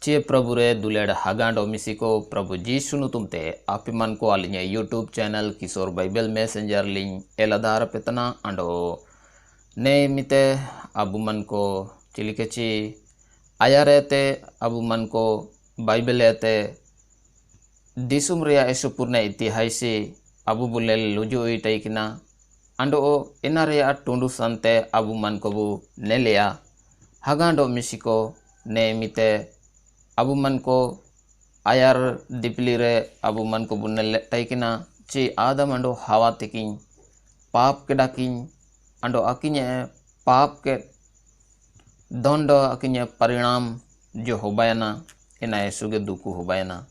चे प्रभु रे दुलेड़ हागांडो मिसी को प्रभु जीशु नुतुमते आपे मन को आलिnya यूट्यूब चैनल किशोर बाइबल मैसेंजर लिंक एलाधार पेतना अंडो ने मिते अबु मन को चिलिकेची आया रहते अबु मन को बाइबल रहते दिसुम रिया एसुपुरने इतिहासी अबु बुले लुजु इटाइकिना अंडो इना रिया टुंडु संते अबु मन को बु नेलिया हागांडो मिसी को ने मिते अबु मन को आयार दिपली रे अबु मन को बुनल टाइकिना ची आदम अंडो हवा तिकिन पाप के डाकिन अंडो अकिन्य पाप के दंड अकिन्य परिणाम जो होबायना इना येसु के दुकु होबायना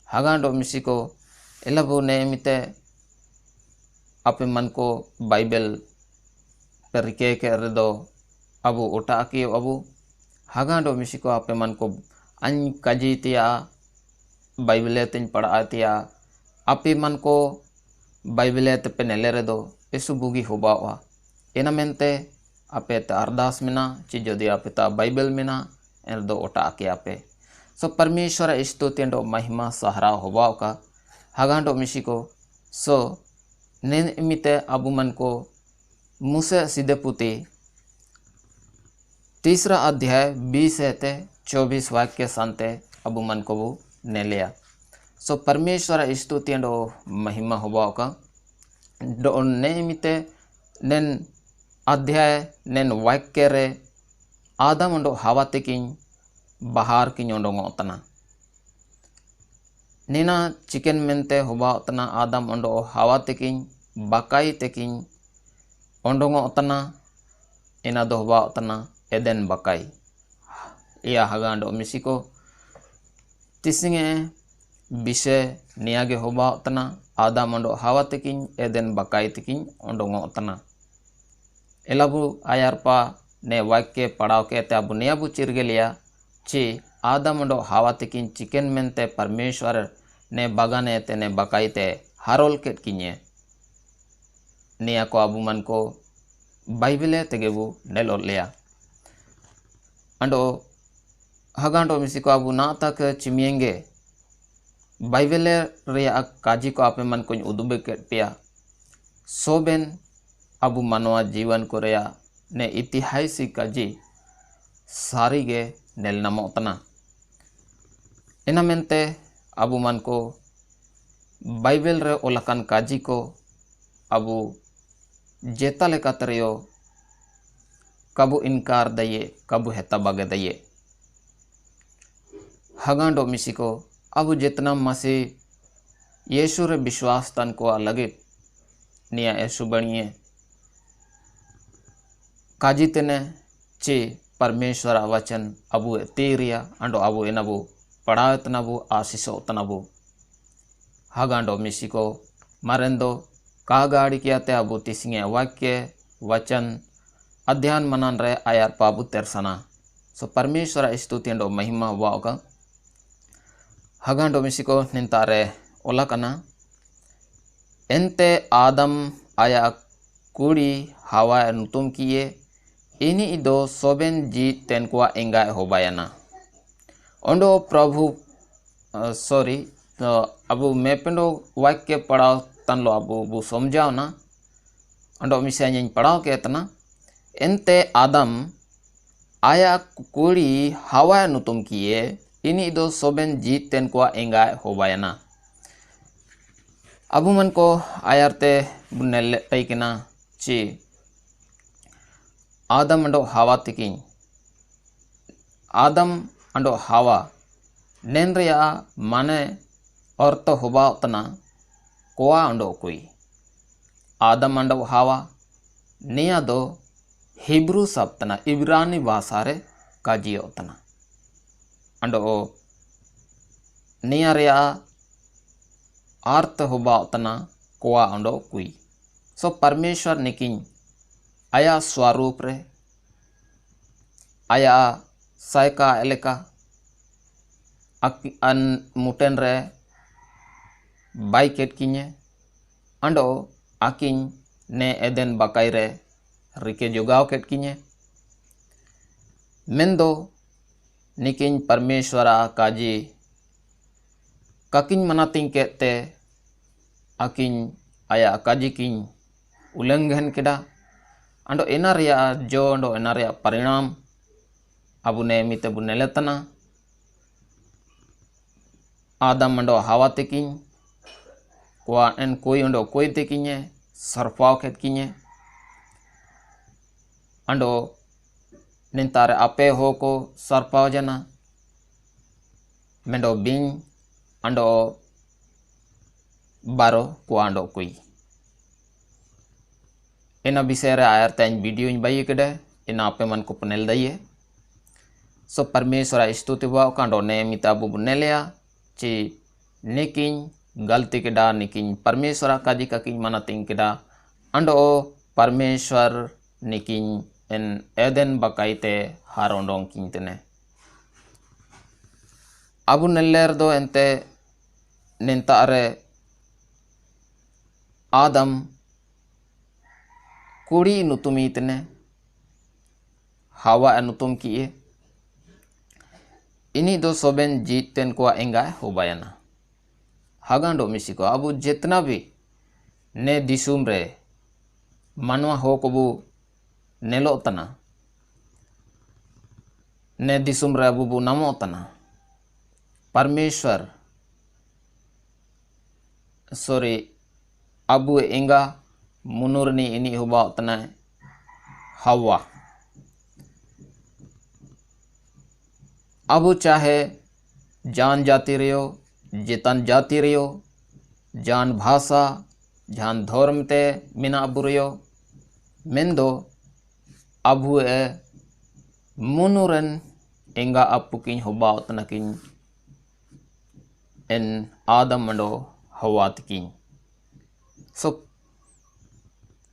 हागांडो मिसी को एलाबो ने मिते आपे मन को बाइबल परिके के रेदो अबु ओटा की अबु हागांडो मिसी को आपे मन को अन कजीतिया बाइबले तिन पढ़ातिया आपे मन को बाइबले ते पेनेले रेदो एसु बुगी होबावा एना मेनते आपे ते अरदास मिना ची जदि आपे ता बाइबल मिना एरदो ओटा के आपे सो परमेश्वर स्तुति अंडो महिमा सहारा होबाव का हागांडो मिसी को सो निमिते अबु मन को मूसे सीधे पुती 3 अध्याय 20 ते 24 वाक्य संते अबु मन को वो ने लिया सो परमेश्वर स्तुति अंडो महिमा होबाव का डो निमिते नेन अध्याय नेन वाक्य रे आदम अंडो हवा तेकिन बाहर की ओंडोंगो तना नीना चिकन मेनते होबा तना आदम अंडो हवा तेकिन बाकाई तेकिन ओंडोंगो तना इना दो होबा तना एदेन बाकाई या हागांडो मिसी को तिसिंगे विषय नियागे होबा तना आदम अंडो हवा तेकिन एदेन बाकाई तेकिन ओंडोंगो तना एलाबु आयारपा ने वाक्य पढ़ाव के ते अबु नियाबु चिरगे लिया ची आदम अंडो हवा तेकिन चिकन मेनते परमेश्वर ने बागाने ते ने बकाईते हारोल केट किन्ये निया को अबु मन को बाइबले तेगेबु नेलो लिया अंडो हगांडो मिसी को अबु ना तक चिमियेंगे बाइबले रिया काजी को आपे मन को उदुबे केट पिया सोबेन अबु मनवा जीवन को रिया ने इतिहासी काजी सारी गे नेल नामो तना इना मेनते अबु मन को बाइबल रे ओलकान काजी को अबु जेता लेका तरियो कबु इनकार दये कबु हेता बागे दये हागांडो मिसी को अबु जितना मसी यीशु रे विश्वास तन को अलगे निया यीशु बनिए काजी तेने चे परमेश्वर वचन अबु तेरिया अंडो अबु एनबु पढ़ावत नबु आशीषो तनबु हागांडो मिसी को मरेंदो का गाड़ी किया ते अबु तिसिंगे वाक्य वचन अध्ययन मनन रे आयार पाबु तेरसना सो परमेश्वर स्तुति अंडो महिमा वाओगा हागांडो मिसी को निंतारे ओलाकना एंते आदम आया कुड़ी हवा नुतुम किए ini ido soben ji ten kuwa engai hobayana ondo प्रभु सॉरी अबु मेपेंडो वाक्य पढ़ाओ तन लो अबु बु समझाओ ना अंडो मिसे इन पढ़ाओ के तना एंते आदम आया कुड़ी हवा नुतुम किए ini ido soben ji ten kuwa engai hobayana Abu मन को आयरते बुनेल तैकिना ची आदम अंडो हवा तिकिन आदम अंडो हवा नेन रिया माने अर्थ होबा तना कोआ अंडो कोई आदम अंडो हवा निया दो हिब्रू सप्तना इब्रानी भाषा रे काजियो तना अंडो निया रिया अर्थ होबा तना कोआ अंडो कोई सो परमेश्वर निकिन आया स्वरूप रे आया सायका एलेका अन मुटेन रे bai ket kinye ando aking ne Eden bakai re rike jogaw ket kinye mendo niking Parmeshwara kaji kaking manating kete aking aya kaji king ulanghan keda ando ena rea jo ando ena rea parinam abune mite buneletana Adam ando Hawa teking kwa en koi ando koi tekinye sarpaw ket kinye ando nintare ape hoko sarpaw jana mendo bing ando baro kwa ando koi ena bisere ayar ten video in bayi kede ena ape man ko penel daye so Parmeshwara स्तुति wa kando ne mita bubu nelea ci niking galti keda niking Parmeshwara kaji kaking manating keda ando Parmeshwar niking en Eden bakaite harondong kintene abu neller do ente nentare Adam kuri nutumitene Hawa nutum kiye ini do soben jiten ko enga hobayana hagando misiko abu jetna भी ne disum re manwa hokobu nelo tana ne disum re abu bu namo tana Parmeshwar sorry abu enga munurni ini hoba tana Hawa abu चाहे जान जाती रहो जेतन जाती रहो जान भाषा जान धर्म ते मिना अबू रहो मेंदो अबू मुनुरन एंगा अपुकिन होबा तनकिन en Adam ando Hawa tikin so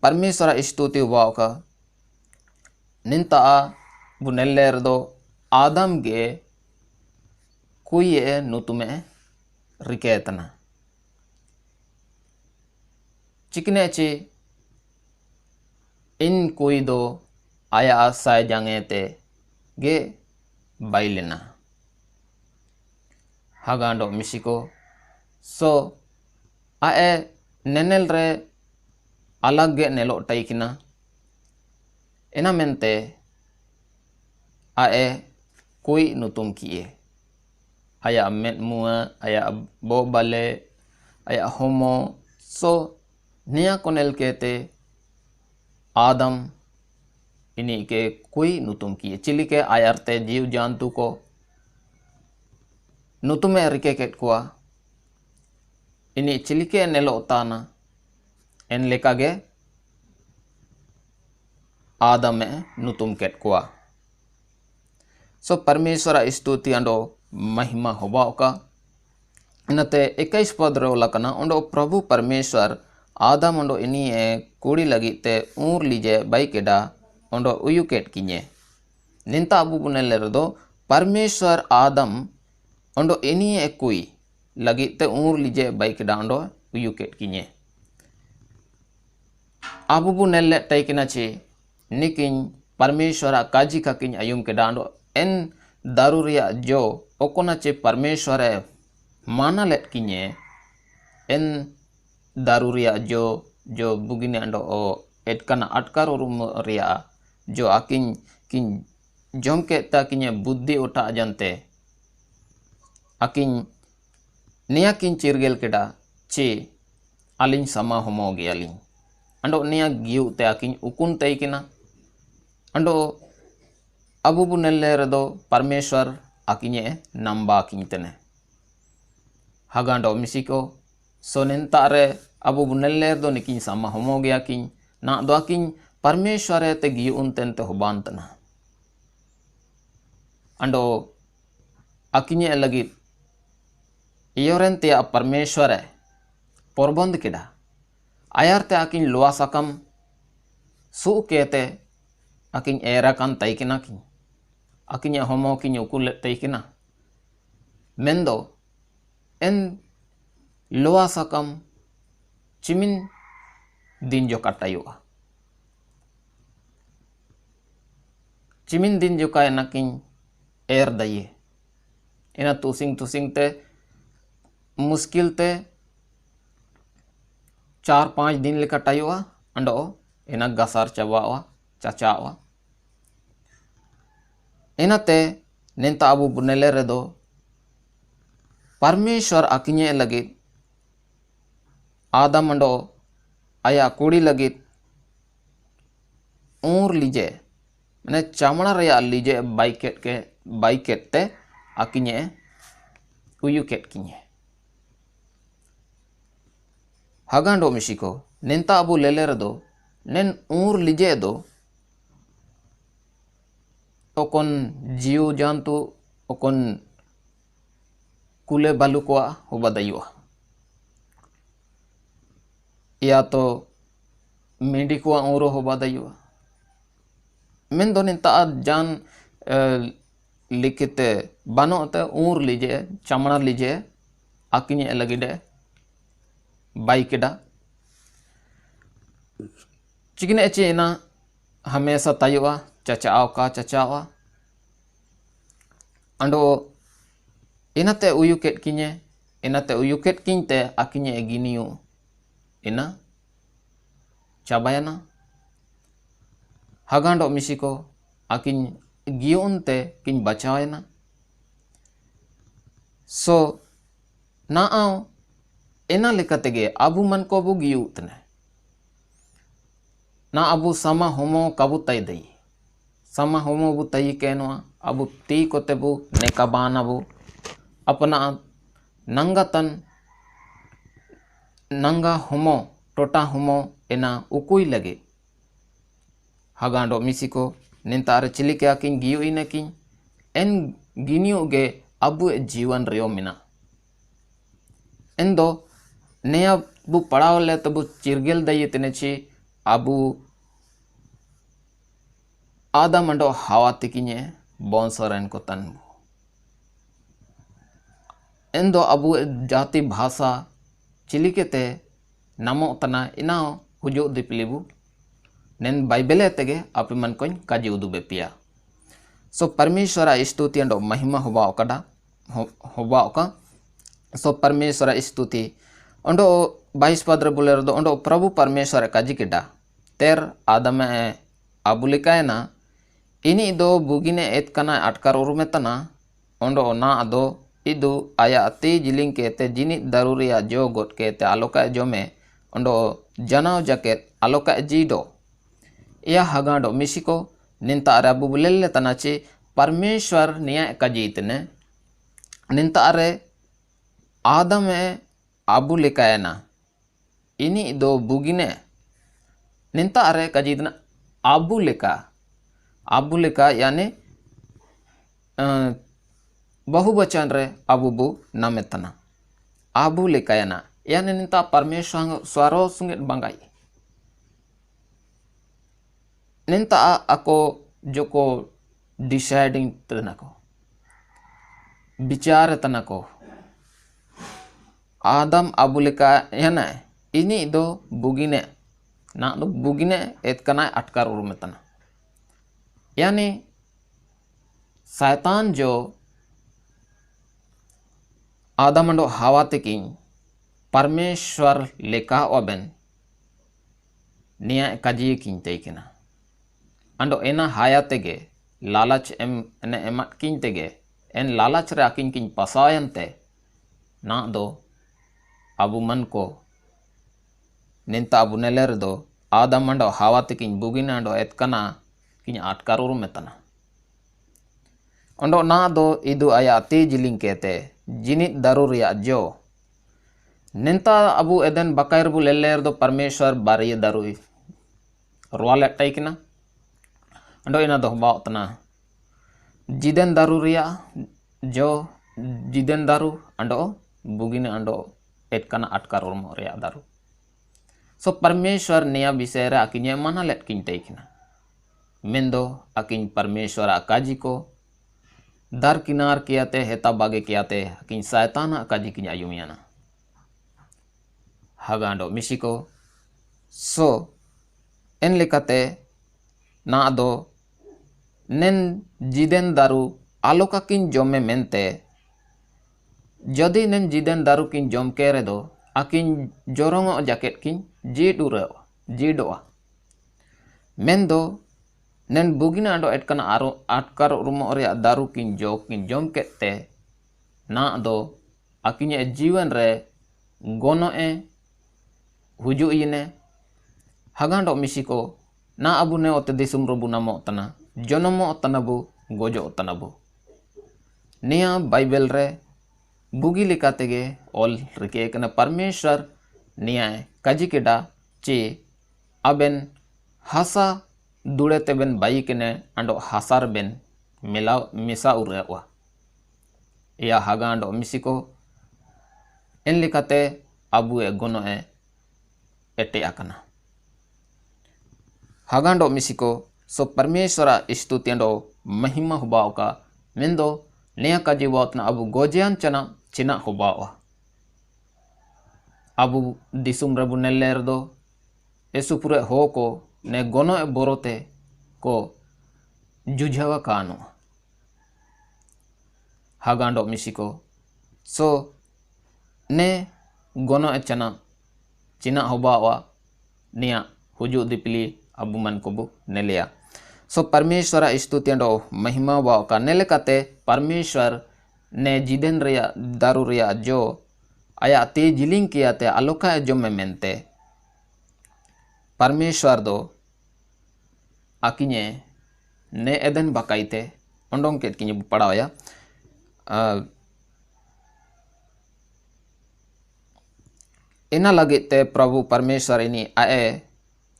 Parmeshwara स्तुति wa ka ninta buneller do Adam ge kui nutume riketana चिकने ची इन कोई दो आया साय जांगे ते गे बाइलेना हागांडो मिशिको सो आए नेनेल रे अलग गे नेलो टाइकिना एना मेंते आए कोई नुतुम किए आया मेट मुआ आया बो बाले आया होमो सो निया कोनेल कहते आदम इन्हीं के कोई नुतुम किए चिली के आयरते जीव जंतु को नुतुमे रिके केट कुआ इन्हीं चिली के नेलो ताना एन लेका गे आदम नुतुम केट कुआ सो परमेश्वर स्तुति अंडो महिमा होबा का इनते 21 पद रो लकना अंडो प्रभु परमेश्वर आदम अंडो इनी कुड़ी लगी ते ऊर लीजे बाई केडा अंडो उयुकेट किnye निंता अबू बुनेले रदो परमेश्वर आदम अंडो इनी कुई लगी ते ऊर लीजे बाई केडा अंडो उयुकेट किnye अबू बुनेले टाइकिना ची निकिन परमेश्वर काजी काकिन अयुम केडा अंडो एन दारुरिया जो ओकोना चे परमेश्वर माना लेट किnye एन दारुरिया जो बुगिने अंडो ओ एटकना अटकार रुम रिया जो आकिन किन जम के ताकिने बुद्धि उठा जानते आकिन निया किन चिरगेल केडा चे अलिन समा होमो गे अलिन अंडो निया गिउ ते आकिन उकुन तैकिना अंडो अबू बुनेले रदो परमेश्वर आकिने नंबा किंतने हागांडो मिसिको सोनेंता रे अबू बुनेले दो Nikin sama homo gea kin na do akin परमेश्वर ते गी उनतेन ते होबांतना अंडो अकिने लगी इयोरेन ते परमेश्वर पोरबंद केडा आयार ते अकिन लोआ सकम सु केते अकिन एरा कान तैकिना किन अकिन होमो किन उकुल तैकिना मेंदो N loa sakam cimin din jo katayua. Cimin din jo kaya nakin air daye. Ina tusing te मुश्किल ते 4-5 दिन लेका टाइवा अंडो ina gasar cabawa cacawa. Inate nenta abu bunele redo परमेश्वर आकिन्ye लगीत आदम अंडो आया कुड़ी लगीत ऊर लीजे मैंने चामड़ा रया लीजे बाइकेट ते आकिन्ye उयुकेट किन्ye हगांडो मिशिको नेंता अबू लेले रदो नेन ऊर लीजे दो ओकोन जीव जंतु ओकोन कुले बालू को होबादायुआ या तो मेंढी को ऊरो होबादायुआ मेन दो नेंता जान लिखिते बानो ते ऊर लीजे चमड़ा लीजे आकिन्ye लगिडे बाइकेडा चिकने चेना हमेशा तायुआ चचावा अंडो इनाते उयुकेट किन्ते आकिन्ye गिनियो ina cabayana hagando misiko akin giunte kin bacawena so naao ena lekatege abu man ko bu giutne na abu sama homo kabu tai dei sama homo bu tai kenwa abu ti kote bu nekabana bu अपना नंगातन नंगा होमो टोटा होमो एना उकुई लगे हगांडो मिसिको निंतारे चिलिके आकिन गियो इनकिन N गिनियो गे अबु जीवन रियो मिना एंदो नेया बु पड़ाव ले तबु चिरगेल दये तनेची अबु आदा मंडो हावा तिकिन्ye बोंसरन को तनबु एंदो अबु जाति भाषा चिलिकेते नामो तना इना हुजो दिपलिबु नेन बाइबले तेगे आपे मन कोन काजी उदु बेपिया सो परमेश्वर स्तुति अंडो महिमा होबा ओका सो परमेश्वर स्तुति अंडो 22 पद रे बोले दो अंडो प्रभु परमेश्वर काजी केडा तेर आदम आबुलिकायना इनी दो बुगिने एत कना अटकार उरुमेतना अंडो ना अदो इदु आया ते जिलिंग केते जिनित दारुरिया जो गोट केते आलोका जोमे अंडो जनाव जकेत आलोका जीडो या हगाडो मिसिको निंता अरे अबु बुलेले तनाचे परमेश्वर निया काजीतने निंता अरे आदम अबु लेकायना इनी दो बुगिने निंता अरे काजीतना अबु लेका यानी बहुवचन रे अबुबु नामेतना आबु लेकायना यानी निंता परमेश्वर स्वरो सुंगेट बंगाई निंता ako joko deciding tanako bicara tanako आदम अबु लेका याना इनी दो बुगिने ना दो बुगिने एतकना अटकार उरुमेतना यानी शैतान जो आदम अंडो हावा तेकिन परमेश्वर लेका ओबेन निया काजी किन तेकिना अंडो एना हाया तेगे लालच एने एमत किन तेगे एन लालच रे आकिन किन पसायनते ना दो अबु मन को निंता अबु नेलेर दो आदम अंडो हावा तेकिन बुगिना अंडो एतकना किन अटकार उरुमेतना अंडो ना दो इदु आया ते जिलिंग केते जिनित दारुरिया जो निंता अबु एदन बकायर बु लेलेर दो परमेश्वर बारिय दारुई रोवाले टाइकना अंडो इना दो बावतना जिदेन दारुरिया जो जिदेन दारु अंडो बुगिने अंडो एटकना अटकार उरमो रिया दारु सो परमेश्वर निया विषय रे आकिन्ye माना लेट किन टाइकना मेंदो आकिन परमेश्वर आकाजी को दर किनार कियाते हेता बागे कियाते किन शैतान काजी किन आयुमियाना hagando misiko. So en lekate na ado nen jiden daru alokakin jome mente jadi nen jiden daru kin jom kere do akin jorongo jaket kin jidoa mendo nen bugina ando etkana atkar rumo rea daru kin jom kette na do akinya jiwan re gono huju ine hagando misiko na abu ne ote disum robu namo tana jonomo tanabu gojo tanabu niya Bible re bugi likatege ol rike kana परमेश्वर निया काजी केडा चे अबेन हसा दुड़े तेबेन by केने अंडो Hisar Ben मिसा उरेवा या हागा अंडो मिसिको इन लिकाते अबु गोनो एटे आकना हागा अंडो मिसिको सो परमेश्वर स्तुति अंडो महिमा हुबाओ का मेंदो निया काजी वातना अबु गोजियान चना चिना हुबाओ अबु दिसुम रबु नेल्लेर दो एसुपुरे हो को ने गोनो बोरोते को जुझावा कानो हागांडो मिसिको सो ने गोनो चना चिना होबावा निया हुजु दिपली अबु मन कोबु नेलिया सो परमेश्वर स्तुतियंडो महिमा वाओ का नेलेकाते परमेश्वर ने जिदेन रिया दारू रिया जो आया ते जिलिंग किया ते अलोका जो में मेंते परमेश्वर दो आकिने ने एदन बकाइते ओंडोंग केट किने पढ़ाया इना लगिते प्रभु परमेश्वर इनी आए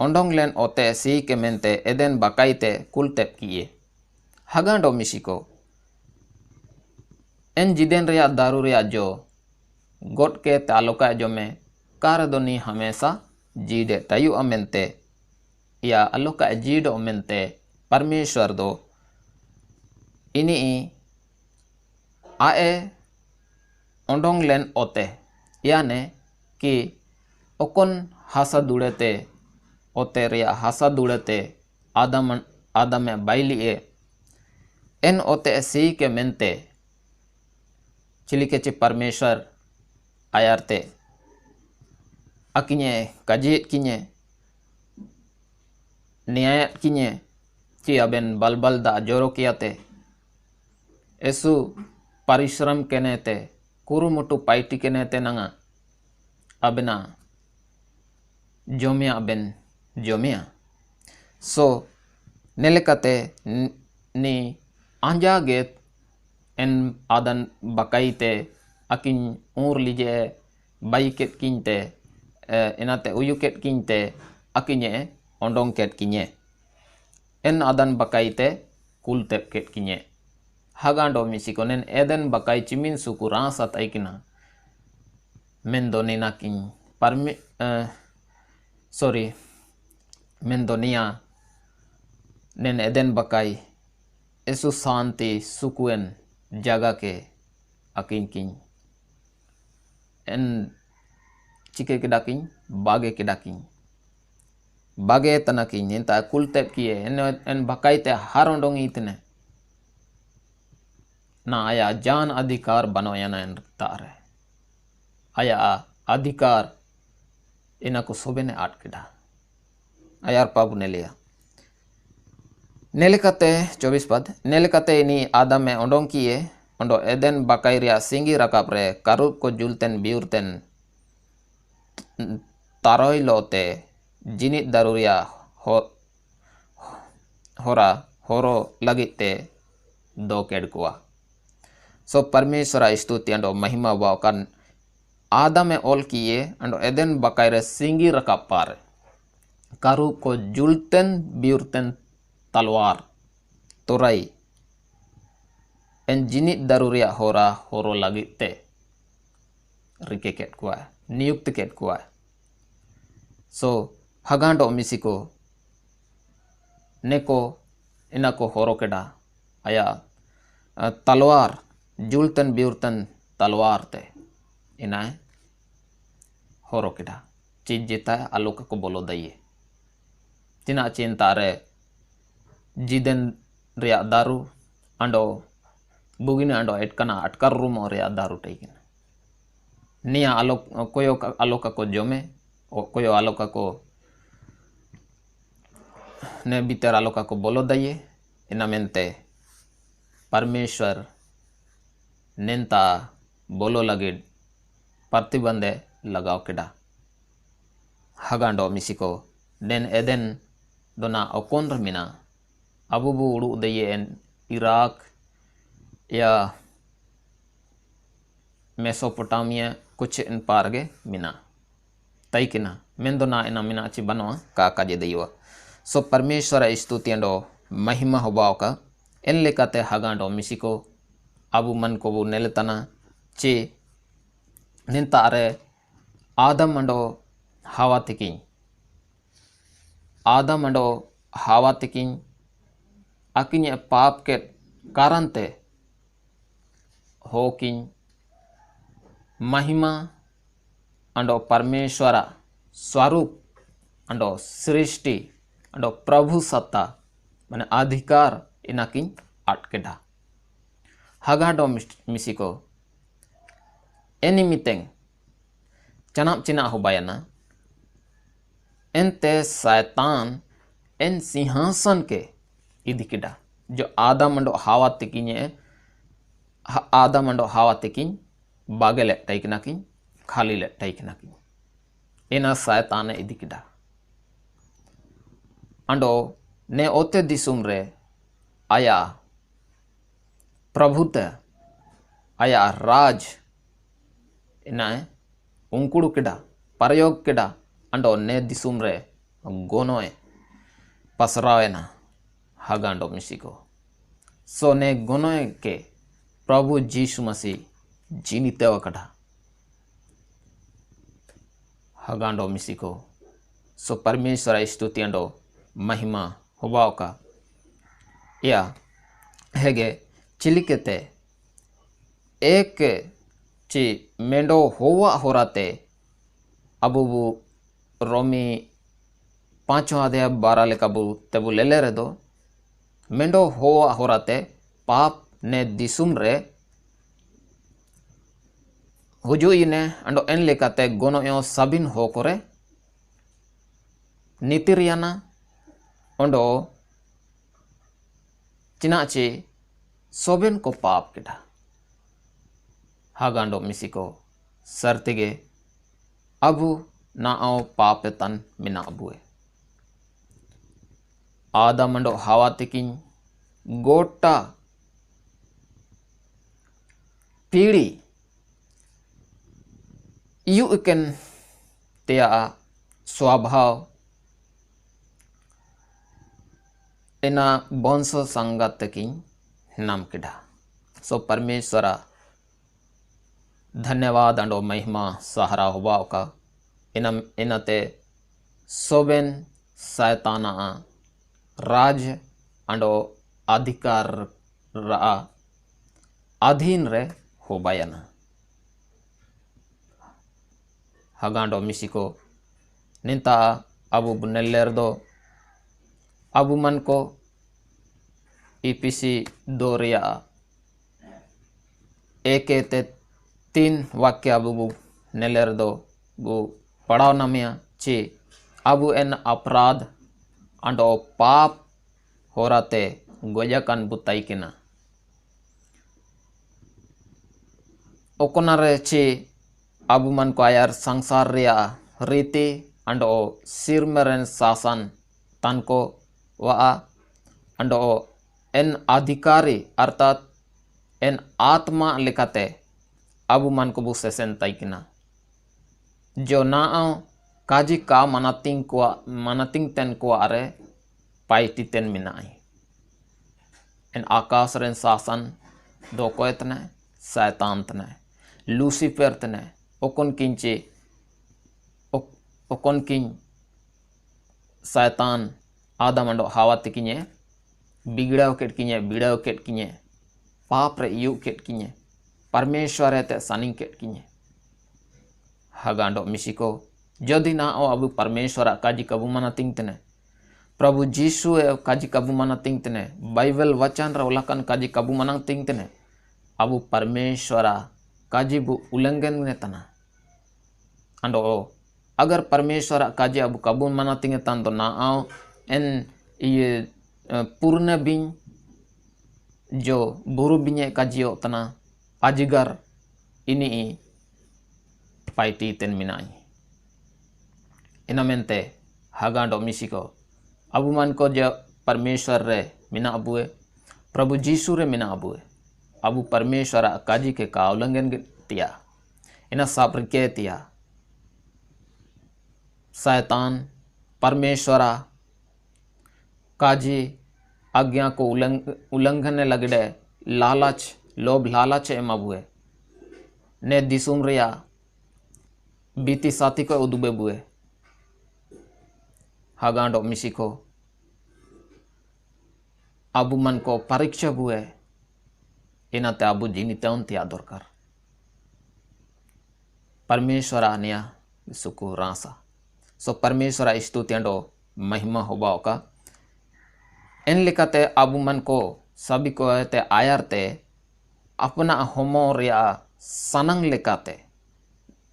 ओंडोंग लेन ओते सी के मेंते एदन बकाइते कुलतेप किए हगांडो मिसिको एन जिदेन रिया दारू रिया जो गोट के तालुका जो में कारदोनी हमेशा जीडे तायु अमेंते या अलोका जीडो अमेंते परमेश्वर दो इनी आए ओंडोंग लेन ओते याने कि ओकोन हासा दुड़ेते ओते रिया हासा दुड़ेते आदम बाइलिए एन ओते सी के मेंते चिलिके चे परमेश्वर आयारते अकिने काजित किने न्याय किने ची अबेन बलबल दा जोरो कियाते एसु परिश्रम केनेते कुरुमुटु पाइटी केनेते नंगा अबेना जोमिया अबेन जोमिया सो नेलेकाते नि आंजा गेत एन आदन बकाइते अकिन उर लीजे बाई केट किनते इनाते उयु केट किनते अकिने ओंडोंग केट किने एन आदन बकाइते कुलतेप केट किने हगांडो मिसिको नेन एदन बकाई चिमिन सुकु रासत आइकिना मेंदोनिना किन मेंदोनिया नेन एदन बकाई एसु शांति सुकुएन जगह के अकिन किन एन चिके के डाकिन बागे के डाकिन बागे तनाकिन इंता कुलतेप किए एन बकाइते हर ओंडोंग इतने ना आया जान अधिकार बनोया ना तारे आया अधिकार इना को सोबे ने आट किडा आयार पाबु ने लिया नेलेकाते 24 पद नेलेकाते इनी आदम में ओंडोंग किए ओंडो एदन बकाई रिया सिंगी रकाब रे कारुब को जुलतेन बिउरतेन तारोई लोते जिनित दारुरिया होरो लगिते दो केड़कुआ सो परमेश्वर स्तुति अंडो महिमा वाकन आदम में ओल किए अंडो एदन बकाई रे सिंगी रकाब पार कारुब को जुलतेन बिउरतेन तलवार तोराई एन जिनित दारुरिया होरो लगिते रिके केट कुआ नियुक्त केट कुआ सो हगांडो मिसिको neko inako horokeda aya talwar jultan biurtan talwar te inai horokeda चीज जेता आलोक को बोलो दइए tina cinta re jiden ria daru ando bugini ando etkana atkar rumo ria daru taikin nia alok koyo aloka ko jome koyo aloka ko ne bitar aloka ko bolo daiye inamente परमेश्वर नेंता बोलो लगे प्रतिबंधे लगाओ केडा हगांडो मिसिको den eden dona okon ramina abubu udu deye en Iraq ya Mesopotamia kuch in parge mina taikina mendona ina mina chi banwa ka kaje deiwa so परमेश्वर स्तुति ando महिमा होबाओका en lekate hagando misiko abu man ko bu neletana che ninta are adam ando hawa tikin akinya पाप के कारण ते होकिन महिमा अंडो परमेश्वरा स्वरूप अंडो सृष्टि अंडो प्रभु सत्ता माने अधिकार इनाकिन अटकेडा हगाडो मिसिको एनी मितेंग चनाप चिना होबायना एनते शैतान एन सिंहासन के इदिकिडा जो आदम अंडो हावा तिकिन बागे लेटाइकना किन खाली लेटाइकना किन एना शैतान इदिकिडा अंडो ने ओते दिसुम रे आया प्रभुते आया राज इना उंकुड़ू केडा प्रयोग केडा अंडो ने दिसुम रे गोनोए पसरावेना हगांडो मिसिको सो ने गोनोए के प्रभु यीशु मसीह जीनिते वकड़ा हगांडो मिसिको सो परमेश्वर स्तुति अंडो महिमा होबाओ का या हेगे चिलिकेते एक ची मेंडो होवा होराते अबुबु रोमी 5:12 लेकाबु तेबु लेले रे दो मेंडो होवा होराते पाप ने दिसुम रे हुजु इने अंडो एन लेकाते गोनो यो साबिन हो करे नीतिरियाना अंडो चिनाचे सोबेन को पाप केडा हागांडो मिसिको सर्तिगे अबु ना आओ पापेतन मिना अबुए आदमंडो हावा तिकिन गोटा पीढ़ी यू इकन तेया स्वभाव एना वंश संगत की नाम केडा सो परमेश्वरा धन्यवाद अंडो महिमा सहारा होबाओ का इनते सोबेन शैताना राज अंडो अधिकार रा अधीन रे होबायना हगांडो मिसिको निंता अबु बुनेलेर दो अबु मन को ईपीसी 2 रिया एक ते 3 वाक्य अबु नेलेर दो बु पढ़ाव नमिया ची अबु एन अपराध अंडो पाप होराते गोजाकन बुताई किना ओकोनारे ची अबु मन को आयर संसार रिया रीति अंडो सिरमेरन शासन तन को वा अंडो एन अधिकारी अर्थात एन आत्मा लेकाते अबु मन को बुसेसन ताइकिना जो ना काजी का मनातिंग तेन को आरे पाइटी तेन मिनाई एन आकाश रेन शासन दो कोयतने शैतान तने लूसीफर तने ओकन किंचे ओकन किन शैतान आदम अंडो हावा तिकिने बिगड़ाव केट किने पाप रे यू केट किने परमेश्वर ते सनिंग केट किने हगांडो मिसिको जदि ना अबु परमेश्वर काजी कबु मना तिंग तने प्रभु जीसु काजी कबु मना तिंग तने बाइबल वचन रवलाकन काजी कबु मना तिंग तने अबु परमेश्वर काजी बु उल्लंघन ने तना अंडो अगर परमेश्वर काजी अबु कबु मना तिंग तन तो ना आओ एन ये पूर्ण बिन जो बुरु बिन्या काजी तना अजगर ini paiti ten minai ina mente hagando misiko abu man ko je परमेश्वर रे मिना अबुए प्रभु जीसु रे मिना अबुए अबु परमेश्वर काजी के का उल्लंघन तिया इना सापर के तिया शैतान परमेश्वर काजी आज्ञा को उल्लंघन लगड़े लालच लोभ लालच एम अबुए ने दिसुम रिया बीती साथी को उदुबे बुए हागांडो मिसिको अबु मन को परीक्षा बुए इनाते अबु जीनितेउन तिया दरकार परमेश्वर आनिया सुकु रासा सो परमेश्वर स्तुतियांडो महिमा होबाओ का इन लिखाते अबु मन को सभी को ते आयरते अपना होमो रिया सनंग लेकाते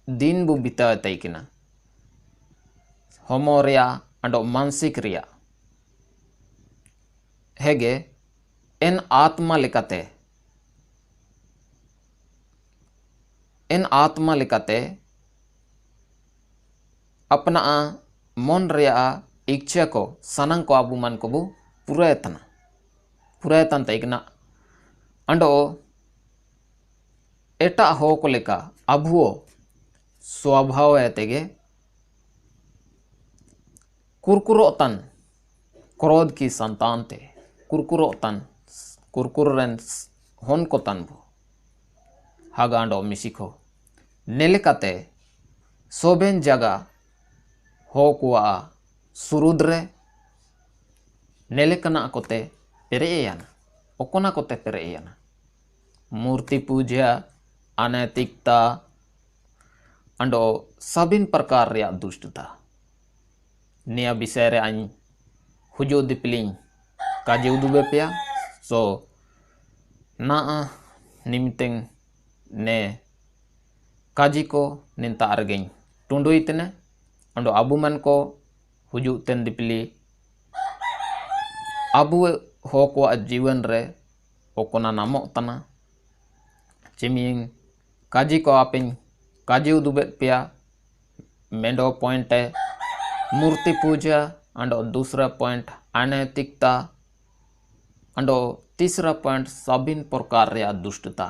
दिन बु बिता तैकिना होमो रिया अंडो मानसिक रिया हेगे इन आत्मा लेकाते अपना मन रिया इच्छा को सनंग को अबु मन को बु पुरायतन तैकिना अंडो एटा हो को लेका अबुओ स्वभाव तेगे कुरकुरोतन क्रोध की संतान ते कुरकुरोतन कुरकुरन होन को तन बु हागांडो मिसिको नेलेकाते सोबेन जगह हो कुआ सुरुद्रे नेलेकना कोते पेरेयाना ओकोना कोते पेरेयाना मूर्ति पूजा अनैतिकता अंडो सबिन प्रकार रिया दुष्टता निया विषय रे आइन हुजो दिपलिंग काजे उदुबे पेया सो ना निमितेंग ने काजी को निंता अरगें टुंडुई तने अंडो अबु मन को हुजु तेन दिपली अबु हो को जीवन रे ओकोना नामो तना चिमिंग काजी को आपिंग काजी उदुबे पिया मेंडो पॉइंट है मूर्ति पूजा अंडो दूसरा पॉइंट अनैतिकता अंडो तीसरा पॉइंट सबिन प्रकार रे दुष्टता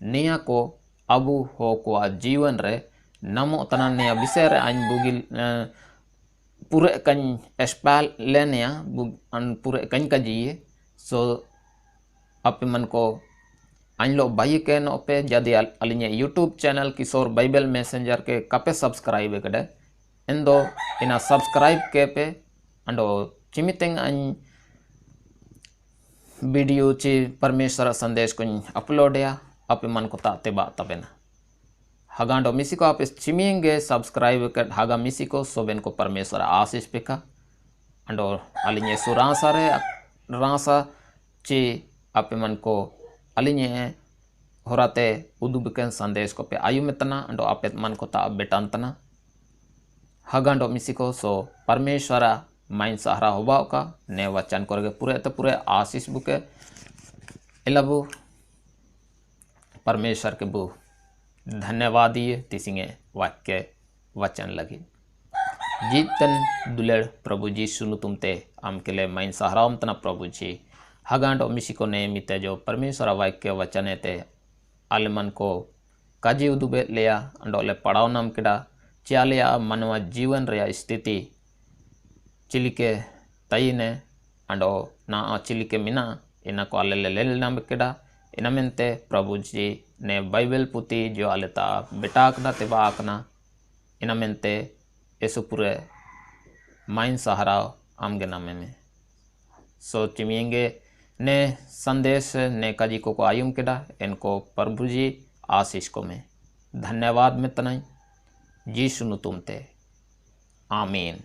निया को अबु हो को जीवन रे नमो तना निया विषय रे आइन बुगिल पूरे कन एस्पाल लेनिया पूरे कन का जिए सो अपे मन को आइलो बाई के नो पे जदि अलिने यूट्यूब चैनल किशोर बाइबल मैसेंजर के कपे सब्सक्राइब कड़े इन दो इना सब्सक्राइब के पे अंडो चिमितेंग अन वीडियो ची परमेश्वर संदेश को अपलोड या अपे मन को ताते बा तबेना हगांडो मिसिको आप चिमिंगे सब्सक्राइब कर हागा मिसिको सोबेन को परमेश्वर आशीष पेका अंडो अलिने सुरासा रे रासा ची अपे मन को अलिने होराते उदुबकेन संदेश को पे आयु मेतना अंडो आपे मन को ता बेटांतना हगांडो मिसिको सो परमेश्वर माइन सहारा होबाओ का ने वचन करगे पूरे आशीष बुके इलाबु परमेश्वर के बु धन्यवाद दिए तिसिंगे वाक्य वचन लगी जीतन दुलेड़ प्रभु जी सुनु तुमते आम के लिए माइन सहारा तना प्रभु जी हगांडो मिसिको ने मिते जो परमेश्वर वाक्य वचन ते आलमन को काजी उदुबे लिया अंडोले पढ़ाओ नाम किड़ा चालिया मनवा जीवन रे स्थिति चिलिके तईने अंडो ना चिलिके मिना इना को आले ले नाम किड़ा इना मेंते प्रभु जी ने बाइबल पुती जो आलेता बेटाकना तेबाकना इना मेंते एसुपुरे माइन सहारा आमगे नामे में सो चिमियेंगे ने संदेश ने काजी को आयुम केडा इनको प्रभु जी आशीष को में धन्यवाद में तनाई जी सुनु तुमते आमीन।